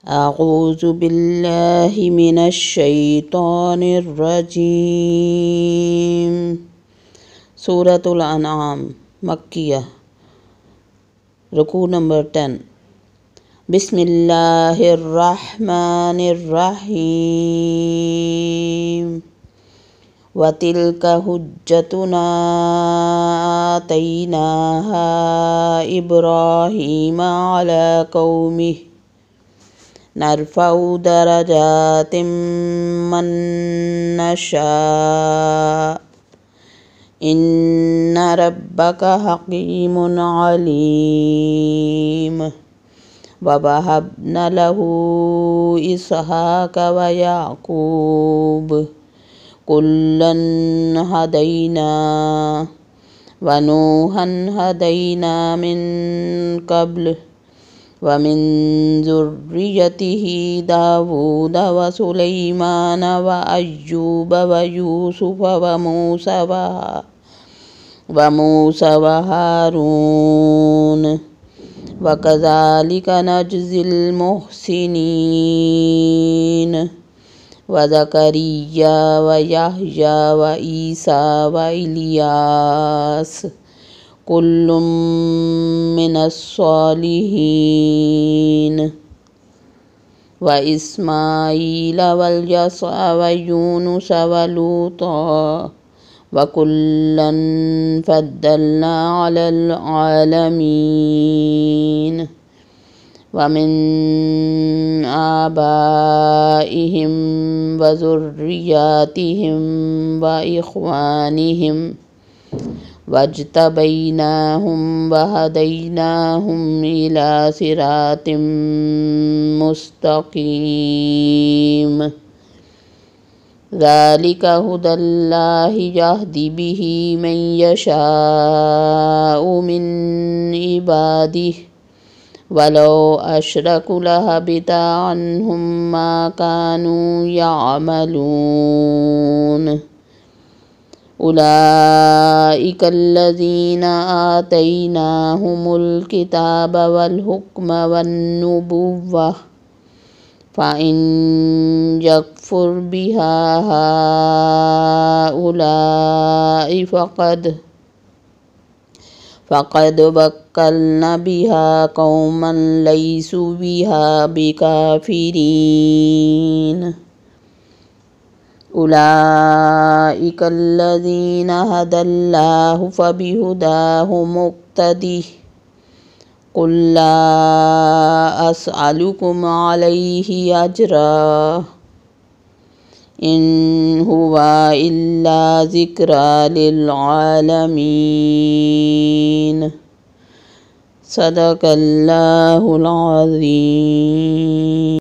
अऊज़ु बिल्लाहि मिनश शैतानिर रजीम। सूरतुल अनआम मक्किया। रुकू नंबर 10। बिस्मिल्लाहिर्रहमानिर्रहीम। वतिल्का हुज्जतुना आतैनाहा इब्राहीम अला कौमिहि नरफ़उ दरजातिम मन नशा इन्ना रब्बका हकीमुन अलीम। ववहब्ना लहू इसहाक व याकूब कुल्लन हदैना व नूहन हदैना मिन क़ब्ल व मिन ज़ुर्रिय्यतिही दाऊद व सुलैमान व अय्यूब व यूसुफ व मूसा व हारून व कज़ालिका नजज़िल मुहसिनीन व ज़करिया व यहया व ईसा व इलियास कुल्लुम मिनस्सॉलिहीन व इस्माईल वल यसअ व यूनुस व लूता व कुल्लन फ़द्दलना अलल आलमीन। व मिन आबाइहिम व ज़ुर्रिय्यातिहिम व इख़्वानिहिम वज्तबैनाहुम व हदैनाहुम इला सिरातिम मुस्तक़ीम। ज़ालिका हुदल्लाहि यहदी बिही मन यशाउ मिन इबादिहि वलौ अशरकू लहबिता अन्हुम मा कानू यअमलून। उलाइकल्लज़ीना आतैनाहुमुल किताब वल हुक्म वन नुबुव्वह फ़इन यकफ़ुर बिहा हाउलाई फ़क़द वक्कलना बिहा कौमन लैसु बिहा बिकाफ़िरीन। उलाइकल्लज़ीना हदल्लाहु फ़बिहुदाहु मुक़्तदिह क़ुल ला अस्अलुकुम अलैहि अजरा इन हुवा इल्ला ज़िक्रा लिल आलमीन। सदक़ल्लाहुल अज़ीम।